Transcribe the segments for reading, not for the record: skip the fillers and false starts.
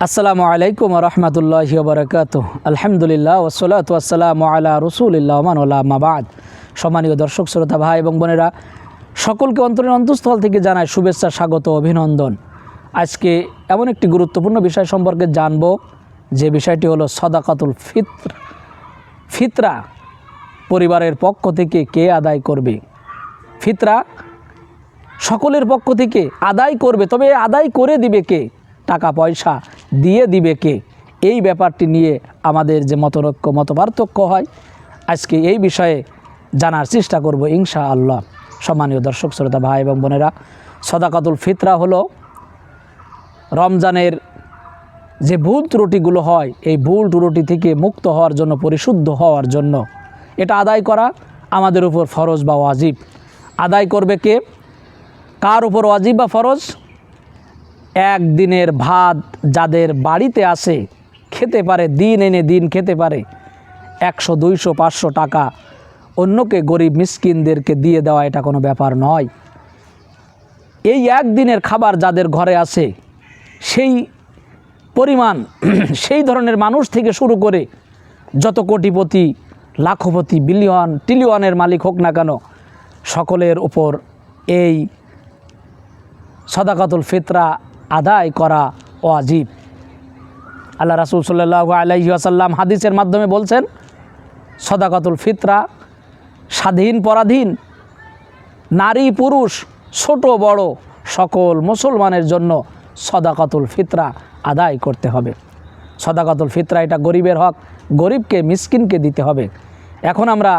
আসসালামু আলাইকুম রহমতুল্লাহি বারাকাতুহু। আলহামদুলিল্লাহ ওয়াসসালাতু ওয়াসসালামু আলা রাসূলিল্লাহ ওয়া মান ওয়ালা আম্মা বা'দ। সম্মানিত দর্শক শ্রোতা ভাই এবং বোনেরা, সকলকে অন্তরের অন্তঃস্থল থেকে জানাই শুভেচ্ছা, স্বাগত, অভিনন্দন। আজকে এমন একটি গুরুত্বপূর্ণ বিষয় সম্পর্কে জানব, যে বিষয়টি হলো সাদাকাতুল ফিতরা পরিবারের পক্ষ থেকে কে আদায় করবে। ফিতরা সকলের পক্ষ থেকে আদায় করবে, তবে আদায় করে দিবে কে, টাকা পয়সা দিয়ে দিবে কে, এই ব্যাপারটি নিয়ে আমাদের যে মতপার্থক্য হয়, আজকে এই বিষয়ে জানার চেষ্টা করব ইনশাআল্লাহ। সম্মানীয় দর্শক শ্রোতা ভাই এবং বোনেরা, সাদাকাতুল ফিতরা হলো রমজানের যে ভুল ত্রুটিগুলো হয়, এই ভুল ত্রুটি থেকে মুক্ত হওয়ার জন্য, পরিশুদ্ধ হওয়ার জন্য এটা আদায় করা আমাদের উপর ফরজ বা ওয়াজিব। আদায় করবে কে, কার উপর ওয়াজিব বা ফরজ? একদিনের ভাত যাদের বাড়িতে আসে, খেতে পারে, দিন এনে দিন খেতে পারে, 100, 200, 500 টাকা অন্যকে, গরিব মিসকিনদেরকে দিয়ে দেওয়া এটা কোনো ব্যাপার নয়। এই একদিনের খাবার যাদের ঘরে আসে, সেই পরিমাণ সেই ধরনের মানুষ থেকে শুরু করে যত কোটিপতি, লাখপতি, বিলিয়ন, ট্রিলিয়নের মালিক হোক না কেন, সকলের উপর এই সাদাকাতুল ফিতরা আদায় করা ওয়াজিব। আল্লাহ রাসূল সাল্লাল্লাহু আলাইহি ওয়াসাল্লাম হাদিসের মাধ্যমে বলছেন, সাদাকাতুল ফিতরা স্বাধীন পরাধীন, নারী পুরুষ, ছোট বড় সকল মুসলমানের জন্য সাদাকাতুল ফিতরা আদায় করতে হবে। সাদাকাতুল ফিতরা এটা গরিবের হক, গরিবকে, মিসকিনকে দিতে হবে। এখন আমরা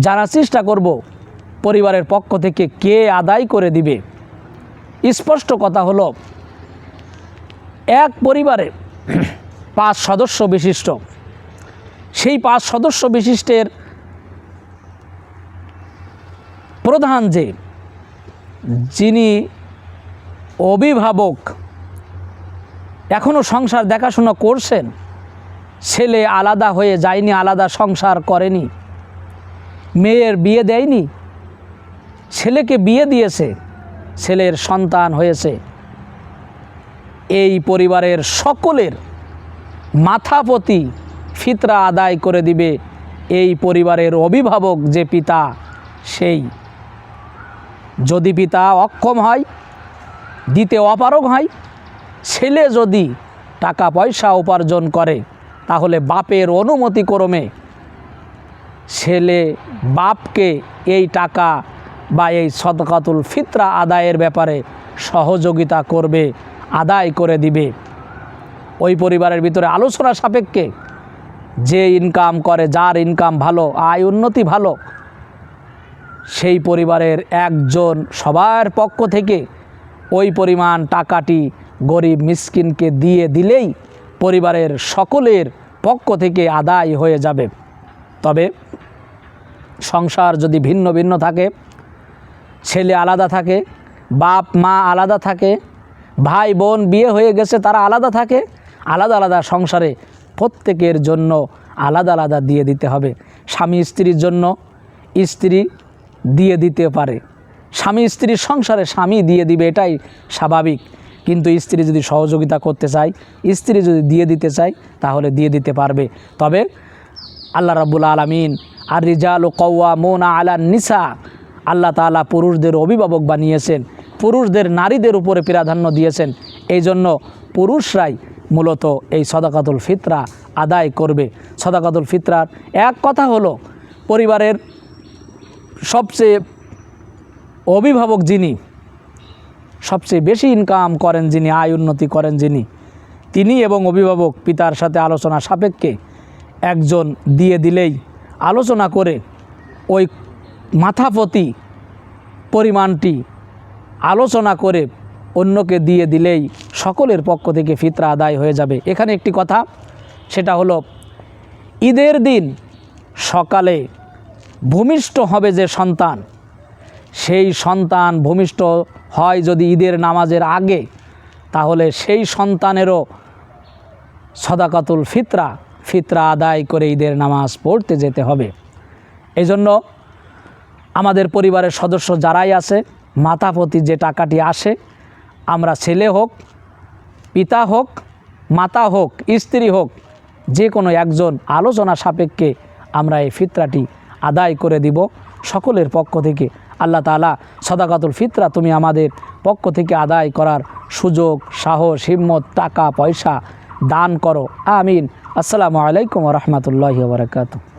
জানার চেষ্টা করব পরিবারের পক্ষ থেকে কে আদায় করে দিবে। স্পষ্ট কথা হলো, এক পরিবারে 5 সদস্য বিশিষ্ট, সেই 5 সদস্য বিশিষ্টের প্রধান যিনি অভিভাবক, এখনও সংসার দেখাশোনা করছেন, ছেলে আলাদা হয়ে যায়নি, আলাদা সংসার করেনি, মেয়ের বিয়ে দেয়নি, ছেলেকে বিয়ে দিয়েছে, ছেলের সন্তান হয়েছে, এই পরিবারের সকলের মাথাপতি ফিতরা আদায় করে দিবে এই পরিবারের অভিভাবক যে পিতা, সেই। যদি পিতা অক্ষম হয়, দিতে অপারগ হয়, ছেলে যদি টাকা পয়সা উপার্জন করে, তাহলে বাপের অনুমতি ক্রমে ছেলে বাপকে এই টাকা বা এই সাদাকাতুল ফিতরা আদায়ের ব্যাপারে সহযোগিতা করবে, আদায় করে দিবে। ওই পরিবারের ভিতরে আলোচনা সাপেক্ষে যে ইনকাম করে, যার ইনকাম ভালো, আয় উন্নতি ভালো, সেই পরিবারের একজন সবার পক্ষ থেকে ওই পরিমাণ টাকাটি গরিব মিসকিনকে দিয়ে দিলেই পরিবারের সকলের পক্ষ থেকে আদায় হয়ে যাবে। তবে সংসার যদি ভিন্ন ভিন্ন থাকে, ছেলে আলাদা থাকে, বাপ মা আলাদা থাকে, ভাই বোন বিয়ে হয়ে গেছে, তারা আলাদা থাকে, আলাদা আলাদা সংসারে প্রত্যেকের জন্য আলাদা আলাদা দিয়ে দিতে হবে। স্বামী স্ত্রীর জন্য স্ত্রী দিয়ে দিতে পারে, স্বামী স্ত্রীর সংসারে স্বামী দিয়ে দিবে, এটাই স্বাভাবিক। কিন্তু স্ত্রী যদি সহযোগিতা করতে চায়, স্ত্রী যদি দিয়ে দিতে চায়, তাহলে দিয়ে দিতে পারবে। তবে আল্লাহ রাব্বুল আলামিন আর রিজালু কাওয়ামুনা আলান নিসা, আল্লাহ তাআলা পুরুষদের অভিভাবক বানিয়েছেন, পুরুষদের নারীদের উপরে প্রাধান্য দিয়েছেন। এই জন্য পুরুষরাই মূলত এই সাদাকাতুল ফিতরা আদায় করবে। সাদাকাতুল ফিতরার এক কথা হলো, পরিবারের সবচেয়ে অভিভাবক যিনি, সবচেয়ে বেশি ইনকাম করেন যিনি, আয় উন্নতি করেন যিনি, তিনি এবং অভিভাবক পিতার সাথে আলোচনা সাপেক্ষে একজন দিয়ে দিলেই, আলোচনা করে ওই মাথাপতি পরিমাণটি আলোচনা করে অন্যকে দিয়ে দিলেই সকলের পক্ষ থেকে ফিতরা আদায় হয়ে যাবে। এখানে একটি কথা, সেটা হলো, ঈদের দিন সকালে ভূমিষ্ঠ হবে যে সন্তান, সেই সন্তান ভূমিষ্ঠ হয় যদি ঈদের নামাজের আগে, তাহলে সেই সন্তানেরও সাদাকাতুল ফিতরা আদায় করে ঈদের নামাজ পড়তে যেতে হবে। এই জন্য আমাদের পরিবারের সদস্য যারাই আছে, মাথাপতি যে টাকাটি আসে, আমরা ছেলে হোক, পিতা হোক, মাতা হোক স্ত্রী হোক যে কোনো একজন আলোচনা সাপেক্ষে আমরা এই ফিতরাটি আদায় করে দিব সকলের পক্ষ থেকে। আল্লাহ তাআলা সাদাকাতুল ফিতরা তুমি আমাদের পক্ষ থেকে আদায় করার সুযোগ, সাহস, হিম্মত, টাকা পয়সা দান করো। আমিন। আসসালামু আলাইকুম ওয়া রাহমাতুল্লাহি ওয়া বারাকাতুহু।